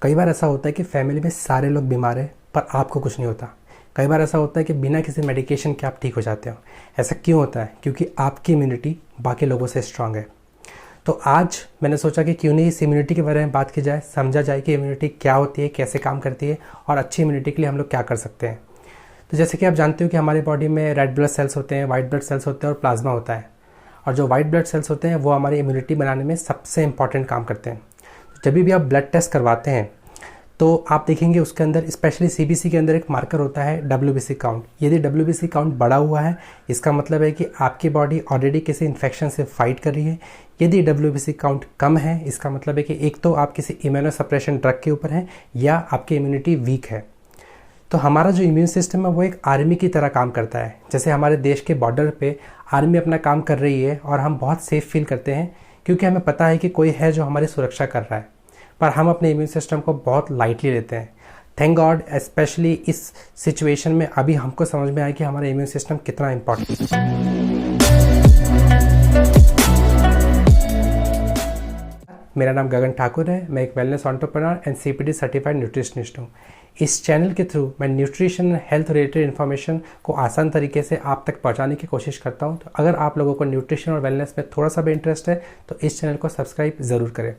कई बार ऐसा होता है कि फैमिली में सारे लोग बीमार हैं पर आपको कुछ नहीं होता। कई बार ऐसा होता है कि बिना किसी मेडिकेशन के आप ठीक हो जाते हो। ऐसा क्यों होता है? क्योंकि आपकी इम्यूनिटी बाकी लोगों से स्ट्रांग है। तो आज मैंने सोचा कि क्यों नहीं इस इम्यूनिटी के बारे में बात की जाए, समझा जाए कि इम्यूनिटी क्या होती है, कैसे काम करती है और अच्छी इम्यूनिटी के लिए हम लोग क्या कर सकते हैं। तो जैसे कि आप जानते हो कि हमारी बॉडी में रेड ब्लड सेल्स होते हैं, वाइट ब्लड सेल्स होते हैं और प्लाज्मा होता है। और जो वाइट ब्लड सेल्स होते हैं वो हमारी इम्यूनिटी बनाने में सबसे इंपॉर्टेंट काम करते हैं। जब भी आप ब्लड टेस्ट करवाते हैं तो आप देखेंगे उसके अंदर स्पेशली सीबीसी के अंदर एक मार्कर होता है डब्ल्यूबीसी काउंट। यदि डब्ल्यूबीसी काउंट बढ़ा हुआ है इसका मतलब है कि आपकी बॉडी ऑलरेडी किसी इन्फेक्शन से फाइट कर रही है। यदि डब्ल्यूबीसी काउंट कम है इसका मतलब है कि एक तो आप किसी इम्यूनो सप्रेशन ड्रग के ऊपर हैं या आपकी इम्यूनिटी वीक है। तो हमारा जो इम्यून सिस्टम है वो एक आर्मी की तरह काम करता है। जैसे हमारे देश के बॉर्डर पे आर्मी अपना काम कर रही है और हम बहुत सेफ फील करते हैं क्योंकि हमें पता है कि कोई है जो हमारी सुरक्षा कर रहा है, पर हम अपने इम्यून सिस्टम को बहुत लाइटली लेते हैं। थैंक गॉड स्पेशली इस सिचुएशन में अभी हमको समझ में आया कि हमारा इम्यून सिस्टम कितना इम्पोर्टेंट है। मेरा नाम गगन ठाकुर है, मैं एक wellness entrepreneur and CPD certified nutritionist हूँ। इस चैनल के थ्रू मैं nutrition and health related information को आसान तरीके से आप तक पहुँचाने की कोशिश करता हूँ। तो अगर आप लोगों को न्यूट्रिशन और वेलनेस में थोड़ा सा भी इंटरेस्ट है तो इस चैनल को सब्सक्राइब ज़रूर करें।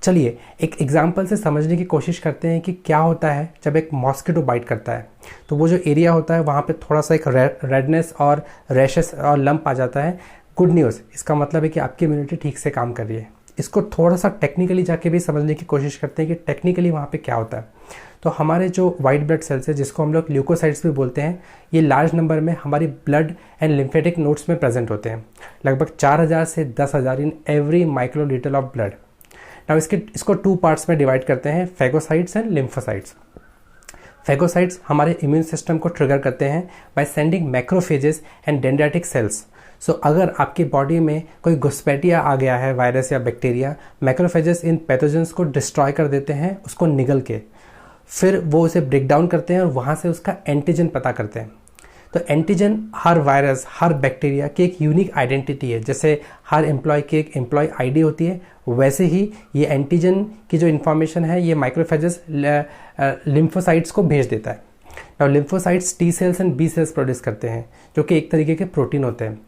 चलिए एक एग्जाम्पल से समझने की कोशिश करते हैं कि क्या होता है जब एक मॉस्किटो बाइट करता है। तो वो जो एरिया होता है वहाँ पे थोड़ा सा एक रेडनेस और रैशेस और लंप आ जाता है। गुड न्यूज़, इसका मतलब है कि आपकी इम्यूनिटी ठीक से काम कर रही है। इसको थोड़ा सा टेक्निकली जाके भी समझने की कोशिश करते हैं कि टेक्निकली वहाँ पे क्या होता है। तो हमारे जो वाइट ब्लड सेल्स है जिसको हम लोग ल्यूकोसाइट्स भी बोलते हैं, ये लार्ज नंबर में हमारी ब्लड एंड लिम्फेटिक नोड्स में प्रेजेंट होते हैं, लगभग 4000 से 10,000 in every microlitre of blood. Now इसको टू पार्ट्स में डिवाइड करते हैं, फेगोसाइट्स एंड लिम्फोसाइट्स। फेगोसाइट्स हमारे इम्यून सिस्टम को ट्रिगर करते हैं by sending macrophages and dendritic cells. So अगर आपकी बॉडी में कोई घुसपैठिया आ गया है, वायरस या बैक्टीरिया, मैक्रोफेजेस इन पैथोजेंस को डिस्ट्रॉय कर देते हैं उसको निगल के, फिर वो उसे ब्रेक डाउन करते हैं और वहाँ से उसका एंटीजन पता करते हैं। तो एंटीजन हर वायरस, हर बैक्टीरिया की एक यूनिक आइडेंटिटी है। जैसे हर एम्प्लॉय की एक एम्प्लॉय आईडी होती है, वैसे ही ये एंटीजन की जो इन्फॉर्मेशन है ये माइक्रोफेजेस लिम्फोसाइट्स को भेज देता है। और lymphocytes T cells and B cells produce करते हैं जो कि एक तरीके के प्रोटीन होते हैं।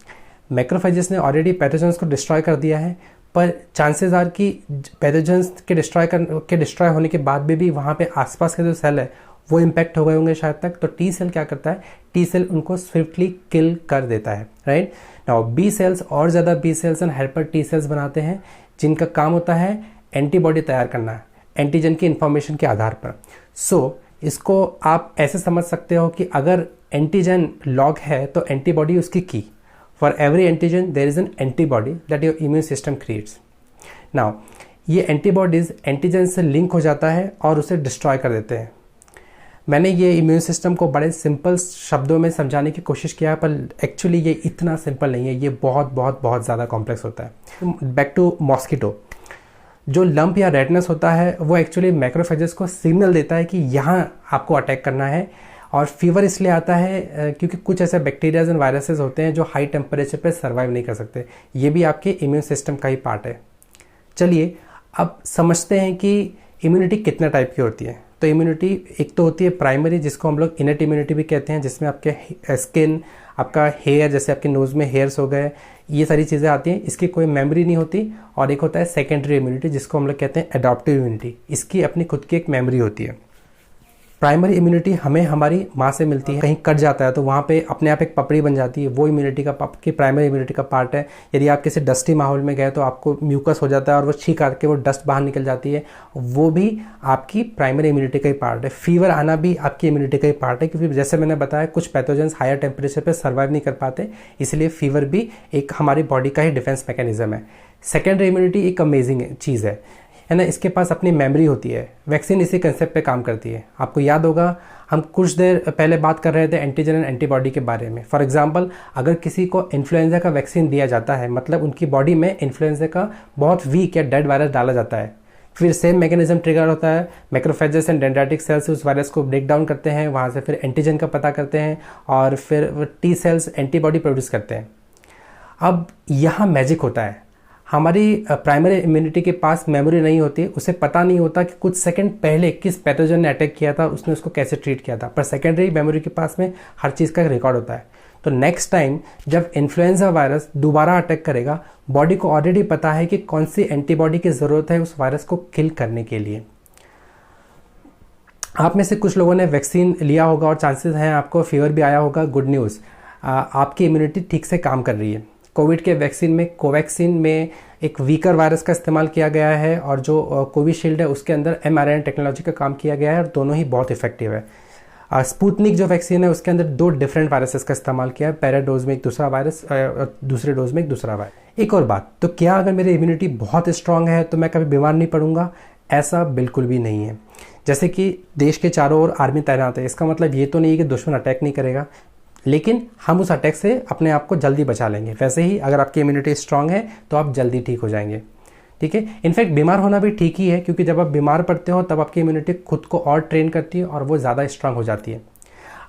मैक्रोफेजेस ने ऑलरेडी पैथोजेंस को डिस्ट्रॉय कर दिया है, पर चांसेस आर कि पैथोजेंस के डिस्ट्रॉय होने के बाद भी वहाँ पे आसपास के जो सेल है वो इम्पैक्ट हो गए होंगे शायद तक। तो टी सेल क्या करता है, टी सेल उनको स्विफ्टली किल कर देता है, राइट। नाउ बी सेल्स और ज़्यादा B cells and helper T cells बनाते हैं जिनका काम होता है एंटीबॉडी तैयार करना एंटीजन की इन्फॉर्मेशन के आधार पर। सो इसको आप ऐसे समझ सकते हो कि अगर एंटीजन लॉग है तो एंटीबॉडी उसकी की। For every antigen there is an antibody that your immune system creates. Now ये एंटीबॉडीज एंटीजन से लिंक हो जाता है और उसे डिस्ट्रॉय कर देते हैं। मैंने ये इम्यून सिस्टम को बड़े सिंपल शब्दों में समझाने की कोशिश किया पर एक्चुअली ये इतना सिंपल नहीं है, ये बहुत बहुत बहुत ज़्यादा कॉम्प्लेक्स होता है। बैक टू मॉस्किटो, जो लंप या रेडनेस होता है वो एक्चुअली मैक्रोफेजेस को सिग्नल देता है कि यहाँ आपको अटैक करना है। और फीवर इसलिए आता है क्योंकि कुछ ऐसे बैक्टीरियाज एंड वायरसेस होते हैं जो हाई टेम्परेचर पे सर्वाइव नहीं कर सकते। ये भी आपके इम्यून सिस्टम का ही पार्ट है। चलिए अब समझते हैं कि इम्यूनिटी कितने टाइप की होती है। तो इम्यूनिटी एक तो होती है प्राइमरी, जिसको हम लोग इनट इम्यूनिटी भी कहते हैं, जिसमें आपके स्किन, आपका हेयर, जैसे आपके नोज़ में हेयर्स हो गए, ये सारी चीज़ें आती हैं, इसकी कोई मेमोरी नहीं होती। और एक होता है सेकेंडरी इम्यूनिटी जिसको हम लोग कहते हैं एडॉप्टिव इम्यूनिटी, इसकी अपनी खुद की एक मेमोरी होती है। प्राइमरी इम्यूनिटी हमें हमारी माँ से मिलती है, कहीं कट जाता है तो वहाँ पे अपने आप एक पपड़ी बन जाती है, वो इम्यूनिटी का की प्राइमरी इम्यूनिटी का पार्ट है। यदि आप किसी डस्टी माहौल में गए तो आपको म्यूकस हो जाता है और वो छींक आके वो डस्ट बाहर निकल जाती है, वो भी आपकी प्राइमरी इम्यूनिटी का ही पार्ट है। फीवर आना भी आपकी इम्यूनिटी का ही पार्ट है क्योंकि जैसे मैंने बताया कुछ पैथोजेंस हायर टेम्परेचर पर सर्वाइव नहीं कर पाते, इसलिए फीवर भी एक हमारी बॉडी का ही डिफेंस मैकेनिज्म है। सेकेंडरी इम्यूनिटी एक अमेजिंग चीज़ है ना, इसके पास अपनी मेमोरी होती है। वैक्सीन इसी कंसेप्ट पे काम करती है। आपको याद होगा हम कुछ देर पहले बात कर रहे थे एंटीजन एंड एंटीबॉडी के बारे में। फॉर एग्जांपल अगर किसी को इन्फ्लुएंजा का वैक्सीन दिया जाता है, मतलब उनकी बॉडी में इन्फ्लुएंजा का बहुत वीक या डेड वायरस डाला जाता है, फिर सेम मैकेनिज्म ट्रिगर होता है, मैक्रोफेजेस एंड डेंड्राइटिक सेल्स उस वायरस को ब्रेक डाउन करते हैं, वहाँ से फिर एंटीजन का पता करते हैं और फिर टी सेल्स एंटीबॉडी प्रोड्यूस करते हैं। अब यहाँ मैजिक होता है, हमारी प्राइमरी इम्यूनिटी के पास मेमोरी नहीं होती, उसे पता नहीं होता कि कुछ सेकंड पहले किस पैथोजन ने अटैक किया था, उसने उसको कैसे ट्रीट किया था, पर सेकेंडरी मेमोरी के पास में हर चीज़ का रिकॉर्ड होता है। तो नेक्स्ट टाइम जब इन्फ्लुएंजा वायरस दोबारा अटैक करेगा, बॉडी को ऑलरेडी पता है कि कौन सी एंटीबॉडी की ज़रूरत है उस वायरस को किल करने के लिए। आप में से कुछ लोगों ने वैक्सीन लिया होगा और चांसेस हैं आपको फीवर भी आया होगा। गुड न्यूज़, आपकी इम्यूनिटी ठीक से काम कर रही है। कोविड के वैक्सीन में कोवैक्सीन में एक वीकर वायरस का इस्तेमाल किया गया है और जो कोविशील्ड है उसके अंदर mRNA टेक्नोलॉजी का काम किया गया है और दोनों ही बहुत इफेक्टिव है। स्पुतनिक जो वैक्सीन है उसके अंदर 2 डिफरेंट वायरसेस का इस्तेमाल किया है, पहले डोज में एक दूसरा वायरस और दूसरे डोज में एक दूसरा वायरस। एक और बात, तो क्या अगर मेरी इम्यूनिटी बहुत स्ट्रांग है तो मैं कभी बीमार नहीं पड़ूंगा? ऐसा बिल्कुल भी नहीं है। जैसे कि देश के चारों ओर आर्मी तैनात है, इसका मतलब ये तो नहीं है कि दुश्मन अटैक नहीं करेगा, लेकिन हम उस अटैक से अपने आप को जल्दी बचा लेंगे। वैसे ही अगर आपकी इम्यूनिटी स्ट्रांग है तो आप जल्दी ठीक हो जाएंगे। ठीक है, इनफैक्ट बीमार होना भी ठीक ही है, क्योंकि जब आप बीमार पड़ते हो तब आपकी इम्यूनिटी खुद को और ट्रेन करती है और वो ज़्यादा स्ट्रांग हो जाती है।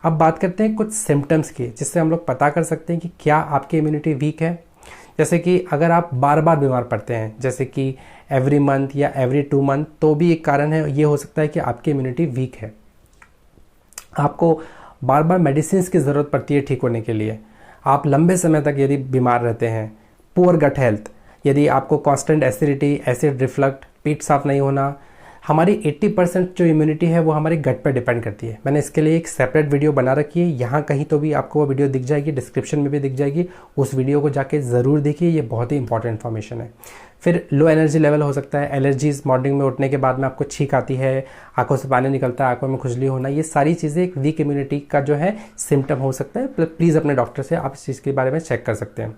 अब बात करते हैं कुछ सिम्टम्स की, जिससे हम लोग पता कर सकते हैं कि क्या आपकी इम्यूनिटी वीक है। जैसे कि अगर आप बार बार बीमार पड़ते हैं, जैसे कि एवरी मंथ या एवरी 2 मंथ, तो भी एक कारण है, ये हो सकता है कि आपकी इम्यूनिटी वीक है। आपको बार बार मेडिसिन की ज़रूरत पड़ती है ठीक होने के लिए। आप लंबे समय तक यदि बीमार रहते हैं, पुअर गट हेल्थ, यदि आपको कांस्टेंट एसिडिटी, एसिड रिफ्लक्ट, पेट साफ नहीं होना, हमारी 80% जो इम्यूनिटी है वो हमारे गट पर डिपेंड करती है। मैंने इसके लिए एक सेपरेट वीडियो बना रखी है, यहाँ कहीं तो भी आपको वो वीडियो दिख जाएगी, डिस्क्रिप्शन में भी दिख जाएगी, उस वीडियो को जाके ज़रूर देखिए, ये बहुत ही इंपॉर्टेंट इन्फॉर्मेशन है। फिर लो एनर्जी लेवल हो सकता है, एलर्जीज, मॉर्निंग में उठने के बाद में आपको छींक आती है, आंखों से पानी निकलता है, आंखों में खुजली होना, ये सारी चीज़ें एक वीक इम्यूनिटी का जो है सिम्टम हो सकता है। प्लीज़ अपने डॉक्टर से आप इस चीज़ के बारे में चेक कर सकते हैं।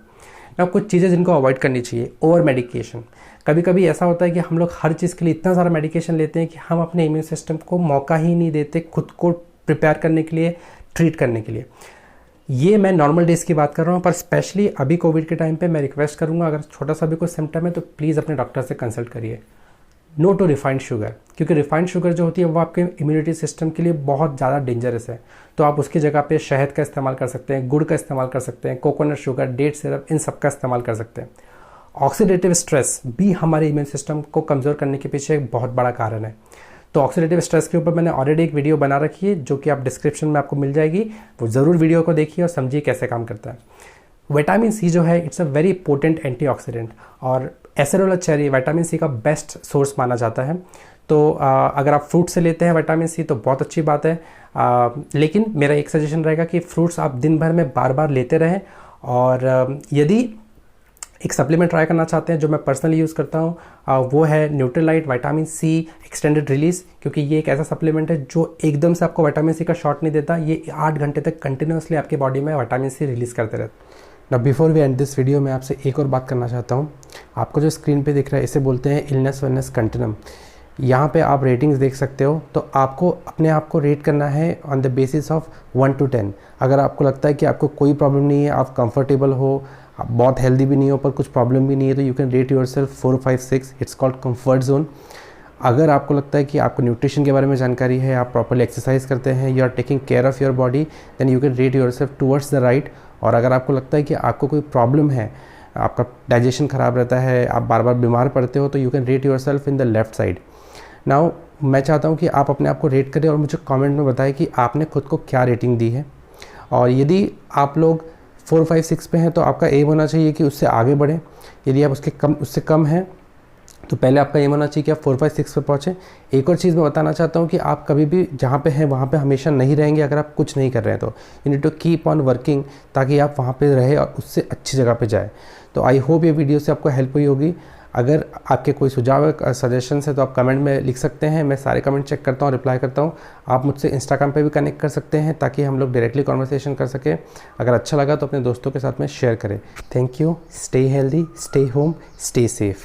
ना कुछ चीज़ें जिनको अवॉइड करनी चाहिए, ओवर मेडिकेशन। कभी कभी ऐसा होता है कि हम लोग हर चीज़ के लिए इतना सारा मेडिकेशन लेते हैं कि हम अपने इम्यून सिस्टम को मौका ही नहीं देते खुद को प्रिपेयर करने के लिए, ट्रीट करने के लिए। ये मैं नॉर्मल डेज की बात कर रहा हूँ, पर स्पेशली अभी कोविड के टाइम पे मैं रिक्वेस्ट करूँगा, अगर छोटा सा भी कोई सिम्टम है तो प्लीज़ अपने डॉक्टर से कंसल्ट करिए। नो टू रिफाइंड शुगर, क्योंकि रिफाइंड शुगर जो होती है वो आपके इम्यूनिटी सिस्टम के लिए बहुत ज़्यादा डेंजरस है। तो आप उसकी जगह पे शहद का इस्तेमाल कर सकते हैं, गुड़ का इस्तेमाल कर सकते हैं, कोकोनट शुगर, डेट सिरप, इन सब का इस्तेमाल कर सकते हैं। ऑक्सीडेटिव स्ट्रेस भी हमारे इम्यून सिस्टम को कमज़ोर करने के पीछे एक बहुत बड़ा कारण है। तो ऑक्सीडेटिव स्ट्रेस के ऊपर मैंने ऑलरेडी एक वीडियो बना रखी है, जो कि आप डिस्क्रिप्शन में आपको मिल जाएगी, वो ज़रूर वीडियो को देखिए और समझिए कैसे काम करता है। विटामिन सी जो है, it's a very potent antioxidant, और एसेरोला चेरी विटामिन सी का बेस्ट सोर्स माना जाता है। तो अगर आप फ्रूट से लेते हैं विटामिन सी तो बहुत अच्छी बात है, लेकिन मेरा एक सजेशन रहेगा कि फ्रूट्स आप दिन भर में बार बार लेते रहें। और यदि एक सप्लीमेंट ट्राई करना चाहते हैं जो मैं पर्सनली यूज़ करता हूँ, वो है Nutrilite vitamin C extended release, क्योंकि ये एक ऐसा सप्लीमेंट है जो एकदम से आपको विटामिन सी का शॉट नहीं देता, ये 8 घंटे तक कंटिन्यूसली आपकी बॉडी में विटामिन सी रिलीज़ करते रहते हैं। ना before we end this video, मैं आपसे एक और बात करना चाहता हूँ। आपको जो स्क्रीन पे दिख रहा है, इसे बोलते हैं इलनेस वेलनेस कंटिन्यूम। यहाँ पे आप रेटिंग्स देख सकते हो, तो आपको अपने आप को रेट करना है on the basis of 1 to 10। अगर आपको लगता है कि आपको कोई प्रॉब्लम नहीं है, आप कंफर्टेबल हो, आप बहुत हेल्दी भी नहीं हो पर कुछ प्रॉब्लम भी नहीं है, तो you can rate yourself 4, 5, 6। It's called comfort zone. अगर आपको लगता है कि आपको न्यूट्रिशन के बारे में जानकारी है, आप प्रॉपर्ली एक्सरसाइज करते हैं, you are taking care of your body, then you can rate yourself towards the right. और अगर आपको लगता है कि आपको कोई प्रॉब्लम है, आपका डाइजेशन ख़राब रहता है, आप बार बार बीमार पड़ते हो, तो you can rate yourself in the left side. Now मैं चाहता हूँ कि आप अपने आप को रेट करें और मुझे कमेंट में बताएं कि आपने खुद को क्या रेटिंग दी है। और यदि आप लोग 4, 5, 6 पे हैं तो आपका एम होना चाहिए कि उससे आगे बढ़ें। यदि आप उससे कम हैं तो पहले आपका एम होना चाहिए कि आप 4, 5, 6 पे पहुँचें। एक और चीज़ मैं बताना चाहता हूँ कि आप कभी भी जहाँ पे हैं वहाँ पे हमेशा नहीं रहेंगे अगर आप कुछ नहीं कर रहे हैं तो। You need to keep on working, ताकि आप वहाँ पे रहे और उससे अच्छी जगह पे जाए। तो आई होप ये वीडियो से आपको हेल्प हुई होगी। अगर आपके कोई सुझाव सजेशन है तो आप कमेंट में लिख सकते हैं, मैं सारे कमेंट चेक करता हूँ, रिप्लाई करता हूँ। आप मुझसे इंस्टाग्राम पे भी कनेक्ट कर सकते हैं ताकि हम लोग डायरेक्टली कॉन्वर्सेशन कर सकें। अगर अच्छा लगा तो अपने दोस्तों के साथ में शेयर करें। Thank you. Stay healthy, stay home, stay safe.